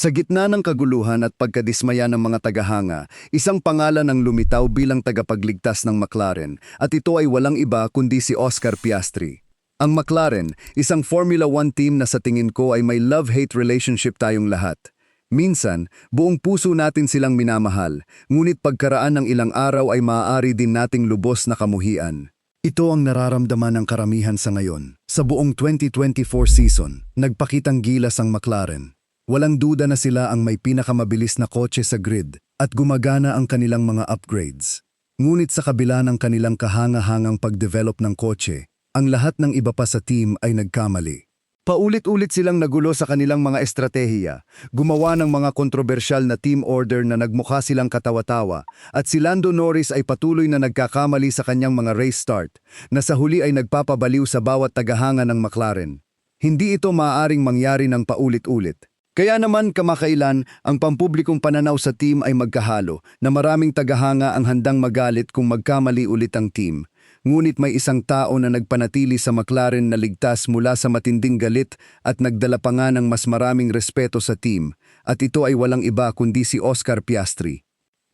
Sa gitna ng kaguluhan at pagkadismaya ng mga tagahanga, isang pangalan ang lumitaw bilang tagapagligtas ng McLaren at ito ay walang iba kundi si Oscar Piastri. Ang McLaren, isang Formula 1 team na sa tingin ko ay may love-hate relationship tayong lahat. Minsan, buong puso natin silang minamahal, ngunit pagkaraan ng ilang araw ay maaari din nating lubos na kamuhian. Ito ang nararamdaman ng karamihan sa ngayon. Sa buong 2024 season, nagpakitang gilas ang McLaren. Walang duda na sila ang may pinakamabilis na kotse sa grid at gumagana ang kanilang mga upgrades. Ngunit sa kabila ng kanilang kahanga-hangang pagdevelop ng kotse, ang lahat ng iba pa sa team ay nagkamali. Paulit-ulit silang nagulo sa kanilang mga estratehiya, gumawa ng mga kontrobersyal na team order na nagmukha silang katawa-tawa, at si Lando Norris ay patuloy na nagkakamali sa kanyang mga race start, na sa huli ay nagpapabaliw sa bawat tagahanga ng McLaren. Hindi ito maaaring mangyari ng paulit-ulit. Kaya naman kamakailan, ang pampublikong pananaw sa team ay magkahalo na maraming tagahanga ang handang magalit kung magkamali ulit ang team. Ngunit may isang tao na nagpanatili sa McLaren na ligtas mula sa matinding galit at nagdala pa nga ng mas maraming respeto sa team, at ito ay walang iba kundi si Oscar Piastri.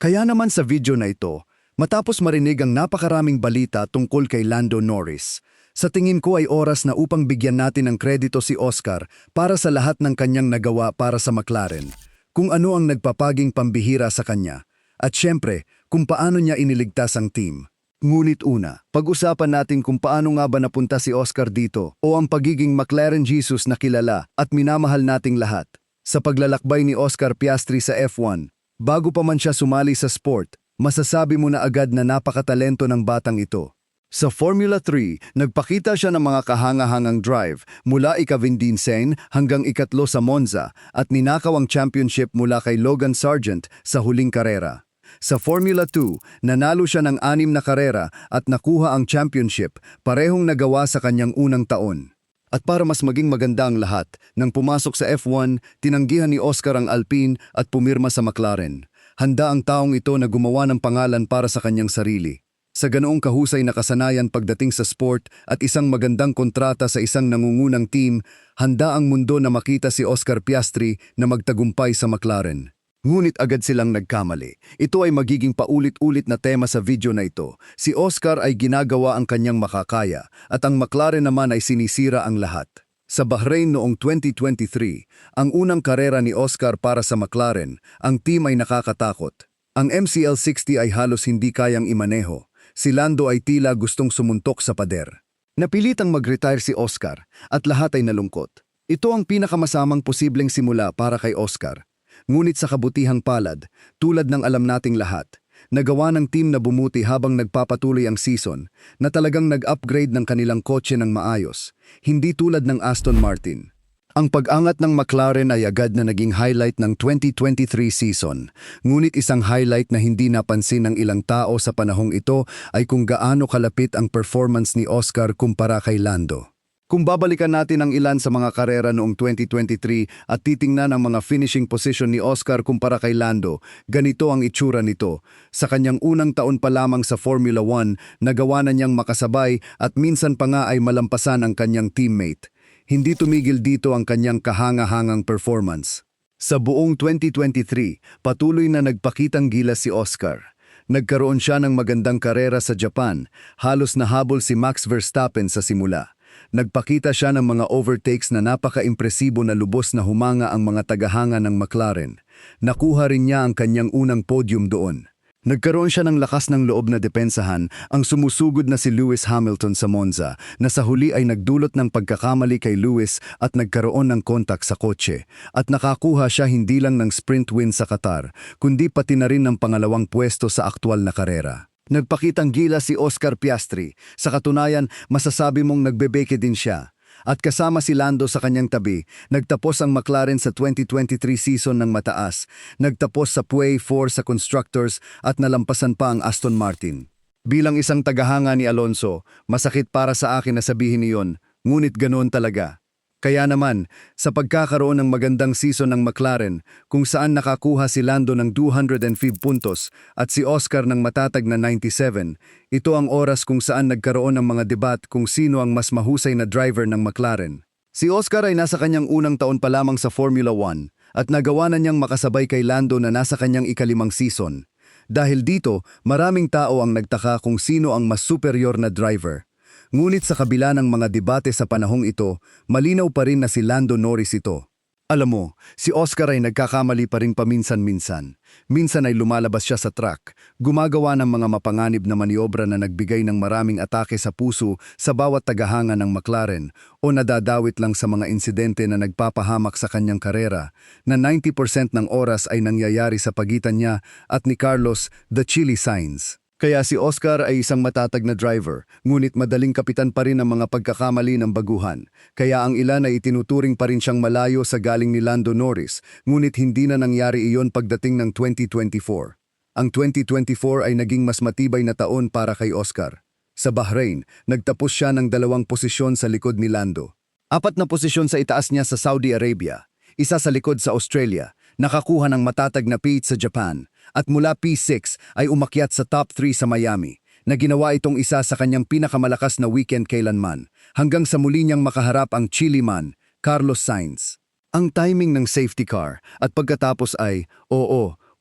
Kaya naman sa video na ito, matapos marinig ang napakaraming balita tungkol kay Lando Norris, sa tingin ko ay oras na upang bigyan natin ng kredito si Oscar para sa lahat ng kanyang nagawa para sa McLaren, kung ano ang nagpapaging pambihira sa kanya, at syempre kung paano niya iniligtas ang team. Ngunit una, pag-usapan natin kung paano nga ba napunta si Oscar dito o ang pagiging McLaren Jesus na kilala at minamahal nating lahat. Sa paglalakbay ni Oscar Piastri sa F1, bago pa man siya sumali sa sport, masasabi mo na agad na napakatalento ng batang ito. Sa Formula 3, nagpakita siya ng mga kahanga-hangang drive mula ika-15 hanggang ikatlo sa Monza at ninakaw ang championship mula kay Logan Sargent sa huling karera. Sa Formula 2, nanalo siya ng 6 na karera at nakuha ang championship, parehong nagawa sa kanyang unang taon. At para mas maging maganda ang lahat, nang pumasok sa F1, tinanggihan ni Oscar ang Alpine at pumirma sa McLaren. Handa ang taong ito na gumawa ng pangalan para sa kanyang sarili. Sa ganoong kahusay na kasanayan pagdating sa sport at isang magandang kontrata sa isang nangungunang team, handa ang mundo na makita si Oscar Piastri na magtagumpay sa McLaren. Ngunit agad silang nagkamali. Ito ay magiging paulit-ulit na tema sa video na ito. Si Oscar ay ginagawa ang kanyang makakaya at ang McLaren naman ay sinisira ang lahat. Sa Bahrain noong 2023, ang unang karera ni Oscar para sa McLaren, ang team ay nakakatakot. Ang MCL60 ay halos hindi kayang imaneho. Si Lando ay tila gustong sumuntok sa pader. Napilitang mag-retire si Oscar at lahat ay nalungkot. Ito ang pinakamasamang posibleng simula para kay Oscar. Ngunit sa kabutihang palad, tulad ng alam nating lahat, nagawa ng team na bumuti habang nagpapatuloy ang season na talagang nag-upgrade ng kanilang kotse ng maayos, hindi tulad ng Aston Martin. Ang pag-angat ng McLaren ay agad na naging highlight ng 2023 season, ngunit isang highlight na hindi napansin ng ilang tao sa panahong ito ay kung gaano kalapit ang performance ni Oscar kumpara kay Lando. Kung babalikan natin ang ilan sa mga karera noong 2023 at titingnan ang mga finishing position ni Oscar kumpara kay Lando, ganito ang itsura nito. Sa kanyang unang taon pa lamang sa Formula 1, nagawa na niyang makasabay at minsan pa nga ay malampasan ang kanyang teammate. Hindi tumigil dito ang kanyang kahanga-hangang performance. Sa buong 2023, patuloy na nagpakitang gilas si Oscar. Nagkaroon siya ng magandang karera sa Japan, halos nahabol si Max Verstappen sa simula. Nagpakita siya ng mga overtakes na napaka-impresibo na lubos na humanga ang mga tagahanga ng McLaren. Nakuha rin niya ang kanyang unang podium doon. Nagkaroon siya ng lakas ng loob na depensahan ang sumusugod na si Lewis Hamilton sa Monza na sa huli ay nagdulot ng pagkakamali kay Lewis at nagkaroon ng kontak sa kotse at nakakuha siya hindi lang ng sprint win sa Qatar kundi pati na rin ng pangalawang pwesto sa aktwal na karera. Nagpakitang gilas si Oscar Piastri, sa katunayan masasabi mong nagbebeke din siya. At kasama si Lando sa kanyang tabi, nagtapos ang McLaren sa 2023 season ng mataas, nagtapos sa P4 sa Constructors at nalampasan pa ang Aston Martin. Bilang isang tagahanga ni Alonso, masakit para sa akin na sabihin niyon, ngunit ganoon talaga. Kaya naman, sa pagkakaroon ng magandang season ng McLaren, kung saan nakakuha si Lando ng 205 puntos at si Oscar ng matatag na 97, ito ang oras kung saan nagkaroon ng mga debat kung sino ang mas mahusay na driver ng McLaren. Si Oscar ay nasa kanyang unang taon pa lamang sa Formula 1 at nagawa na niyang makasabay kay Lando na nasa kanyang ikalimang season. Dahil dito, maraming tao ang nagtaka kung sino ang mas superior na driver. Ngunit sa kabila ng mga debate sa panahong ito, malinaw pa rin na si Lando Norris ito. Alam mo, si Oscar ay nagkakamali pa rin paminsan-minsan. Minsan ay lumalabas siya sa track, gumagawa ng mga mapanganib na maniobra na nagbigay ng maraming atake sa puso sa bawat tagahanga ng McLaren o nadadawit lang sa mga insidente na nagpapahamak sa kanyang karera na 90% ng oras ay nangyayari sa pagitan niya at ni Carlos "The Chili" Sainz. Kaya si Oscar ay isang matatag na driver, ngunit madaling kapitan pa rin ang mga pagkakamali ng baguhan. Kaya ang ilan ay itinuturing pa rin siyang malayo sa galing ni Lando Norris, ngunit hindi na nangyari iyon pagdating ng 2024. Ang 2024 ay naging mas matibay na taon para kay Oscar. Sa Bahrain, nagtapos siya ng 2 posisyon sa likod ni Lando. 4 na posisyon sa itaas niya sa Saudi Arabia, 1 sa likod sa Australia, nakakuha ng matatag na P8 sa Japan, at mula P6 ay umakyat sa top 3 sa Miami, na ginawa itong isa sa kanyang pinakamalakas na weekend kailanman, hanggang sa muli niyang makaharap ang Chile man, Carlos Sainz. Ang timing ng safety car at pagkatapos ay,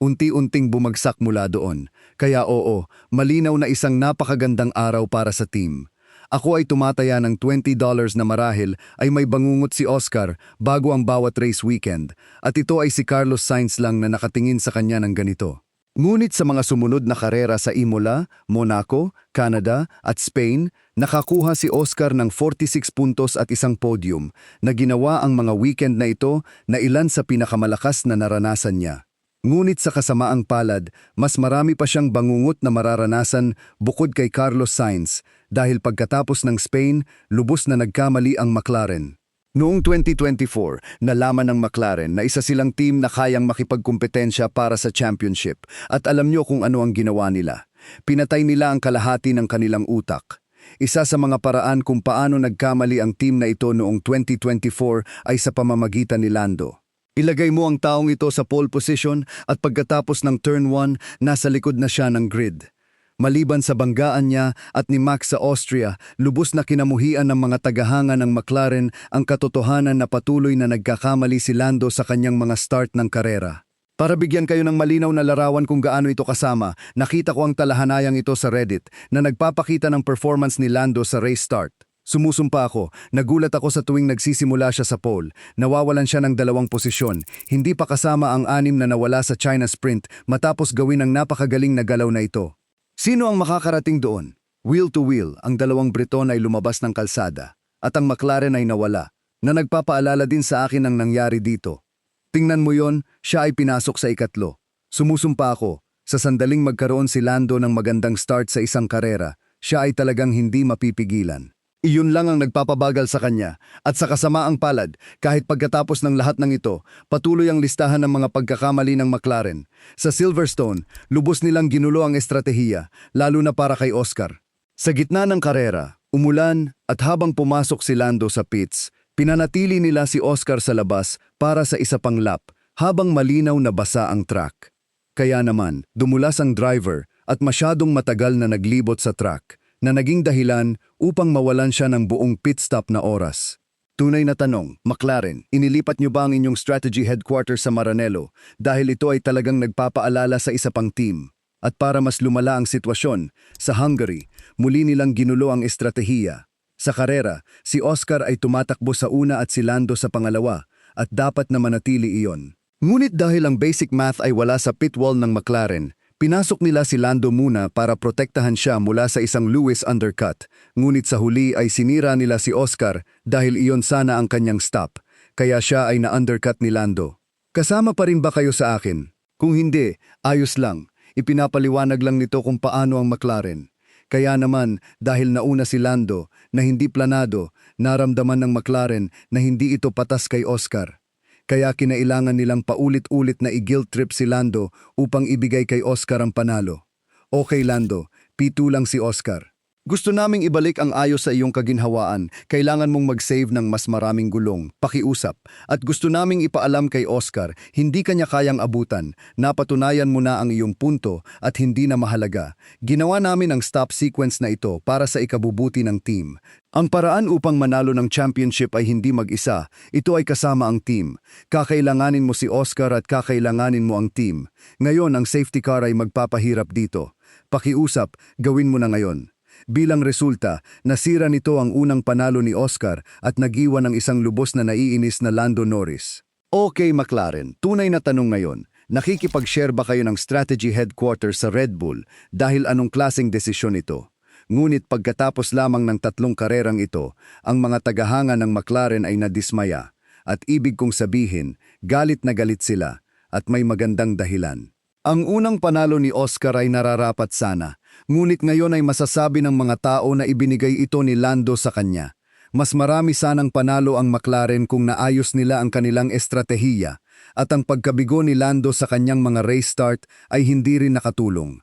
unti-unting bumagsak mula doon. Kaya malinaw na isang napakagandang araw para sa team. Ako ay tumataya ng $20 na marahil ay may bangungot si Oscar bago ang bawat race weekend at ito ay si Carlos Sainz lang na nakatingin sa kanya ng ganito. Ngunit sa mga sumunod na karera sa Imola, Monaco, Canada at Spain, nakakuha si Oscar ng 46 puntos at isang podium na ginawa ang mga weekend na ito na ilan sa pinakamalakas na naranasan niya. Ngunit sa kasamaang palad, mas marami pa siyang bangungot na mararanasan bukod kay Carlos Sainz dahil pagkatapos ng Spain, lubos na nagkamali ang McLaren. Noong 2024, nalaman ng McLaren na isa silang team na kayang makipagkumpetensya para sa championship at alam niyo kung ano ang ginawa nila. Pinatay nila ang kalahati ng kanilang utak. Isa sa mga paraan kung paano nagkamali ang team na ito noong 2024 ay sa pamamagitan ni Lando. Ilagay mo ang taong ito sa pole position at pagkatapos ng turn 1, nasa likod na siya ng grid. Maliban sa banggaan niya at ni Max sa Austria, lubos na kinamuhian ng mga tagahanga ng McLaren ang katotohanan na patuloy na nagkakamali si Lando sa kanyang mga start ng karera. Para bigyan kayo ng malinaw na larawan kung gaano ito kasama, nakita ko ang talahanayang ito sa Reddit na nagpapakita ng performance ni Lando sa race start. Sumusumpa ako, nagulat ako sa tuwing nagsisimula siya sa pole, nawawalan siya ng 2 posisyon, hindi pa kasama ang 6 na nawala sa China Sprint matapos gawin ang napakagaling na galaw na ito. Sino ang makakarating doon? Wheel to wheel, ang 2 Briton ay lumabas ng kalsada, at ang McLaren ay nawala, na nagpapaalala din sa akin ang nangyari dito. Tingnan mo yon, siya ay pinasok sa 3. Sumusumpa ako, sa sandaling magkaroon si Lando ng magandang start sa isang karera, siya ay talagang hindi mapipigilan. Iyon lang ang nagpapabagal sa kanya at sa kasamaang palad, kahit pagkatapos ng lahat ng ito, patuloy ang listahan ng mga pagkakamali ng McLaren. Sa Silverstone, lubos nilang ginulo ang estratehiya, lalo na para kay Oscar. Sa gitna ng karera, umulan at habang pumasok si Lando sa pits, pinanatili nila si Oscar sa labas para sa isa pang lap habang malinaw na basa ang track. Kaya naman, dumulas ang driver at masyadong matagal na naglibot sa track, na naging dahilan upang mawalan siya ng buong pit stop na oras. Tunay na tanong, McLaren, inilipat niyo ba ang inyong strategy headquarters sa Maranello dahil ito ay talagang nagpapaalala sa isa pang team? At para mas lumala ang sitwasyon, sa Hungary, muli nilang ginulo ang estratehiya. Sa karera, si Oscar ay tumatakbo sa una at si Lando sa pangalawa at dapat na manatili iyon. Ngunit dahil ang basic math ay wala sa pit wall ng McLaren, pinasok nila si Lando muna para protektahan siya mula sa isang Lewis undercut, ngunit sa huli ay sinira nila si Oscar dahil iyon sana ang kanyang stop, kaya siya ay na-undercut ni Lando. Kasama pa rin ba kayo sa akin? Kung hindi, ayos lang. Ipinapaliwanag lang nito kung paano ang McLaren. Kaya naman, dahil nauna si Lando na hindi planado, naramdaman ng McLaren na hindi ito patas kay Oscar. Kaya kinailangan nilang paulit-ulit na i-guilt trip si Lando upang ibigay kay Oscar ang panalo. Okay Lando, P2 lang si Oscar. Gusto naming ibalik ang ayos sa iyong kaginhawaan. Kailangan mong mag-save ng mas maraming gulong, pakiusap. At gusto naming ipaalam kay Oscar, hindi kanya kayang abutan. Napatunayan mo na ang iyong punto at hindi na mahalaga. Ginawa namin ang stop sequence na ito para sa ikabubuti ng team. Ang paraan upang manalo ng championship ay hindi mag-isa. Ito ay kasama ang team. Kakailanganin mo si Oscar at kakailanganin mo ang team. Ngayon ang safety car ay magpapahirap dito. Pakiusap, gawin mo na ngayon. Bilang resulta, nasira nito ang unang panalo ni Oscar at nagiwan ng isang lubos na naiinis na Lando Norris. Okay McLaren, tunay na tanong ngayon. Nakikipag-share ba kayo ng strategy headquarters sa Red Bull dahil anong klaseng desisyon ito? Ngunit pagkatapos lamang ng 3 karerang ito, ang mga tagahanga ng McLaren ay nadismaya. At ibig kong sabihin, galit na galit sila at may magandang dahilan. Ang unang panalo ni Oscar ay nararapat sana, ngunit ngayon ay masasabi ng mga tao na ibinigay ito ni Lando sa kanya. Mas marami sanang panalo ang McLaren kung naayos nila ang kanilang estratehiya at ang pagkabigo ni Lando sa kanyang mga race start ay hindi rin nakatulong.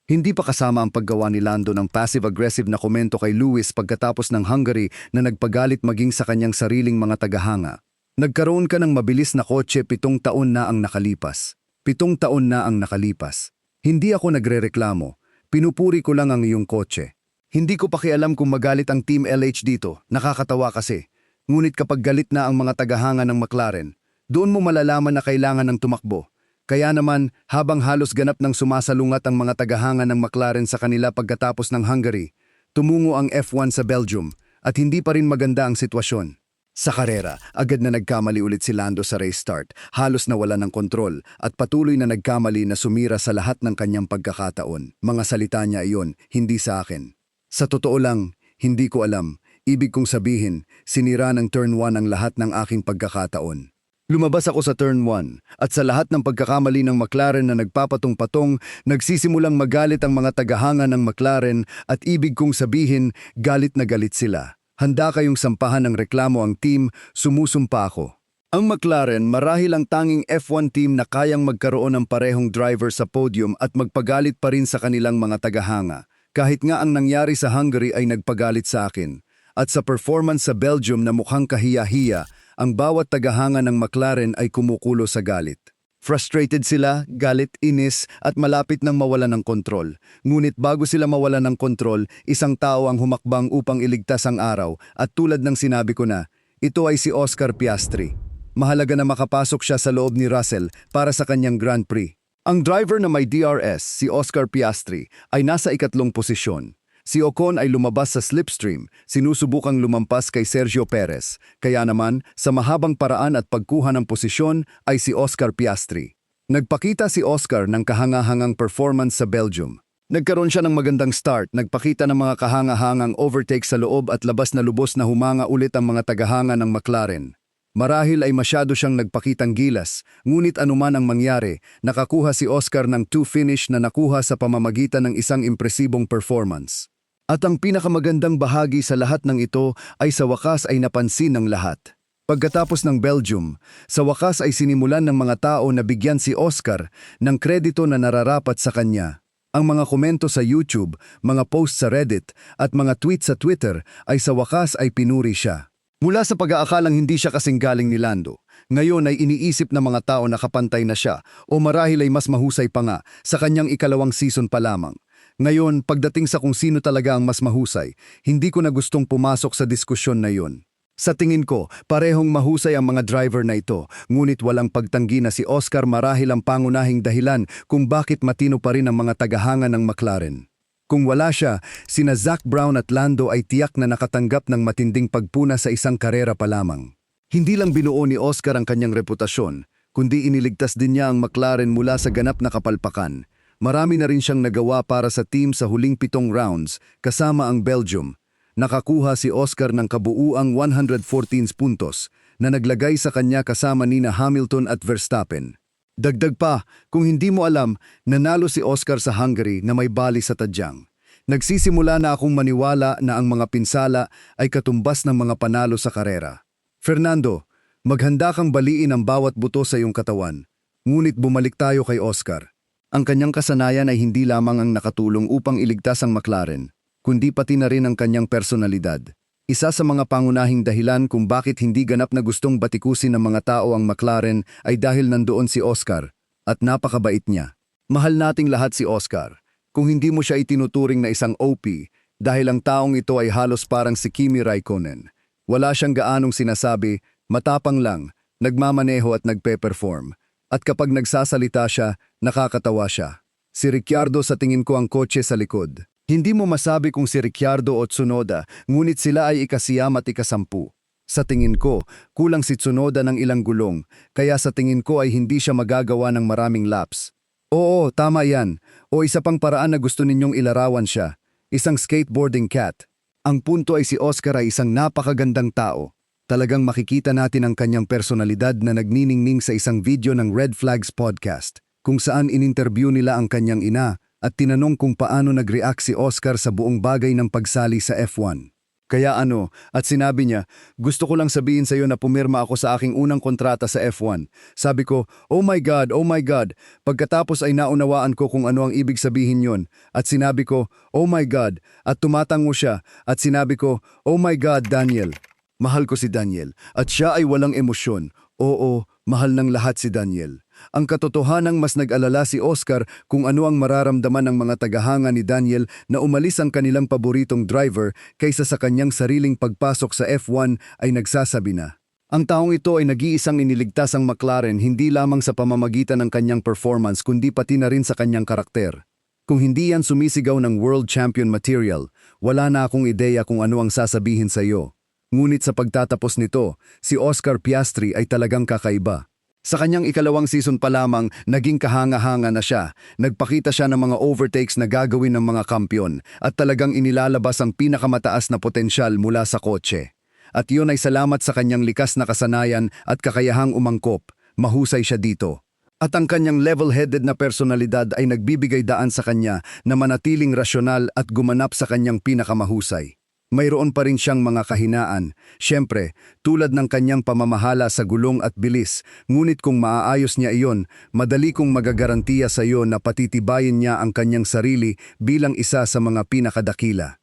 Hindi pa kasama ang paggawa ni Lando ng passive-aggressive na komento kay Lewis pagkatapos ng Hungary na nagpagalit maging sa kanyang sariling mga tagahanga. Nagkaroon ka ng mabilis na kotse 7 taon na ang nakalipas. 7 taon na ang nakalipas. Hindi ako nagrereklamo. Pinupuri ko lang ang iyong kotse. Hindi ko pakialam kung magalit ang Team LH dito. Nakakatawa kasi. Ngunit kapag galit na ang mga tagahanga ng McLaren, doon mo malalaman na kailangan ng tumakbo. Kaya naman, habang halos ganap ng sumasalungat ang mga tagahanga ng McLaren sa kanila pagkatapos ng Hungary, tumungo ang F1 sa Belgium at hindi pa rin maganda ang sitwasyon. Sa karera, agad na nagkamali ulit si Lando sa race start, halos nawala ng kontrol at patuloy na nagkamali na sumira sa lahat ng kanyang pagkakataon. Mga salita niya iyon, hindi sa akin. Sa totoo lang, hindi ko alam. Ibig kong sabihin, sinira ng turn 1 ang lahat ng aking pagkakataon. Lumabas ako sa turn 1 at sa lahat ng pagkakamali ng McLaren na nagpapatong-patong, nagsisimulang magalit ang mga tagahanga ng McLaren at ibig kong sabihin, galit na galit sila. Handa kayong sampahan ng reklamo ang team, sumusumpa ako. Ang McLaren marahil ang tanging F1 team na kayang magkaroon ng parehong driver sa podium at magpagalit pa rin sa kanilang mga tagahanga. Kahit nga ang nangyari sa Hungary ay nagpagalit sa akin. At sa performance sa Belgium na mukhang kahiya-hiya, ang bawat tagahanga ng McLaren ay kumukulo sa galit. Frustrated sila, galit, inis at malapit nang mawalan ng kontrol. Ngunit bago sila mawalan ng kontrol, isang tao ang humakbang upang iligtas ang araw at tulad ng sinabi ko na, ito ay si Oscar Piastri. Mahalaga na makapasok siya sa loob ni Russell para sa kanyang Grand Prix. Ang driver na may DRS, si Oscar Piastri, ay nasa 2nd posisyon. Si Ocon ay lumabas sa slipstream, sinusubukang lumampas kay Sergio Perez. Kaya naman, sa mahabang paraan at pagkuha ng posisyon ay si Oscar Piastri. Nagpakita si Oscar ng kahangahangang performance sa Belgium. Nagkaroon siya ng magandang start, nagpakita ng mga kahangahangang overtake sa loob at labas na lubos na humanga ulit ang mga tagahanga ng McLaren. Marahil ay masyado siyang nagpakitang gilas, ngunit anuman ang mangyari, nakakuha si Oscar ng 2 finish na nakuha sa pamamagitan ng isang impresibong performance. At ang pinakamagandang bahagi sa lahat ng ito ay sa wakas ay napansin ng lahat. Pagkatapos ng Belgium, sa wakas ay sinimulan ng mga tao na bigyan si Oscar ng kredito na nararapat sa kanya. Ang mga komento sa YouTube, mga post sa Reddit at mga tweet sa Twitter ay sa wakas ay pinuri siya. Mula sa pag-aakalang hindi siya kasing galing ni Lando, ngayon ay iniisip ng mga tao na kapantay na siya o marahil ay mas mahusay pa nga sa kanyang 2nd season pa lamang. Ngayon, pagdating sa kung sino talaga ang mas mahusay, hindi ko na gustong pumasok sa diskusyon na yun. Sa tingin ko, parehong mahusay ang mga driver na ito, ngunit walang pagtanggi na si Oscar marahil ang pangunahing dahilan kung bakit matino pa rin ang mga tagahanga ng McLaren. Kung wala siya, sina Zac Brown at Lando ay tiyak na nakatanggap ng matinding pagpuna sa isang karera pa lamang. Hindi lang binuo ni Oscar ang kanyang reputasyon, kundi iniligtas din niya ang McLaren mula sa ganap na kapalpakan. Marami na rin siyang nagawa para sa team sa huling 7 rounds kasama ang Belgium. Nakakuha si Oscar ng kabuuang 114 puntos na naglagay sa kanya kasama nina Hamilton at Verstappen. Dagdag pa, kung hindi mo alam, nanalo si Oscar sa Hungary na may bali sa tadyang. Nagsisimula na akong maniwala na ang mga pinsala ay katumbas ng mga panalo sa karera. Fernando, maghanda kang baliin ang bawat buto sa iyong katawan. Ngunit bumalik tayo kay Oscar. Ang kanyang kasanayan ay hindi lamang ang nakatulong upang iligtas ang McLaren. kundi pati na rin ang kanyang personalidad. Isa sa mga pangunahing dahilan kung bakit hindi ganap na gustong batikusin ng mga tao ang McLaren ay dahil nandoon si Oscar at napakabait niya. Mahal nating lahat si Oscar. Kung hindi mo siya itinuturing na isang OP, dahil ang taong ito ay halos parang si Kimi Raikkonen. Wala siyang gaanong sinasabi, matapang lang, nagmamaneho at nagpe-perform. At kapag nagsasalita siya, nakakatawa siya. Si Ricciardo sa tingin ko ang kotse sa likod. Hindi mo masabi kung si Ricciardo o Tsunoda, ngunit sila ay ikasiyam at ikasampu. Sa tingin ko, kulang si Tsunoda ng ilang gulong, kaya sa tingin ko ay hindi siya magagawa ng maraming laps. Oo, tama yan. O isa pang paraan na gusto ninyong ilarawan siya. Isang skateboarding cat. Ang punto ay si Oscar ay isang napakagandang tao. Talagang makikita natin ang kanyang personalidad na nagniningning sa isang video ng Red Flags Podcast, kung saan ininterview nila ang kanyang ina at tinanong kung paano nag-react si Oscar sa buong bagay ng pagsali sa F1. Kaya at sinabi niya, gusto ko lang sabihin sa iyo na pumirma ako sa aking unang kontrata sa F1. Sabi ko, oh my God, oh my God. Pagkatapos ay naunawaan ko kung ano ang ibig sabihin yon. At sinabi ko, oh my God. At tumatango siya. At sinabi ko, oh my God, Daniel. Mahal ko si Daniel. At siya ay walang emosyon. Oo, mahal ng lahat si Daniel. Ang katotohanang mas nag-alala si Oscar kung ano ang mararamdaman ng mga tagahanga ni Daniel na umalis ang kanilang paboritong driver kaysa sa kanyang sariling pagpasok sa F1 ay nagsasabi na. Ang taong ito ay nag-iisang iniligtas ang McLaren hindi lamang sa pamamagitan ng kanyang performance kundi pati na rin sa kanyang karakter. Kung hindi yan sumisigaw ng World Champion material, wala na akong ideya kung ano ang sasabihin sa iyo. Ngunit sa pagtatapos nito, si Oscar Piastri ay talagang kakaiba. Sa kanyang ikalawang season pa lamang, naging kahanga-hanga na siya. Nagpakita siya ng mga overtakes na gagawin ng mga kampiyon at talagang inilalabas ang pinakamataas na potensyal mula sa kotse. At yun ay salamat sa kanyang likas na kasanayan at kakayahang umangkop. Mahusay siya dito. At ang kanyang level-headed na personalidad ay nagbibigay daan sa kanya na manatiling rasyonal at gumanap sa kanyang pinakamahusay. Mayroon pa rin siyang mga kahinaan, syempre, tulad ng kanyang pamamahala sa gulong at bilis, ngunit kung maaayos niya iyon, madali kong magagarantiya sa iyo na patitibayin niya ang kanyang sarili bilang isa sa mga pinakadakila.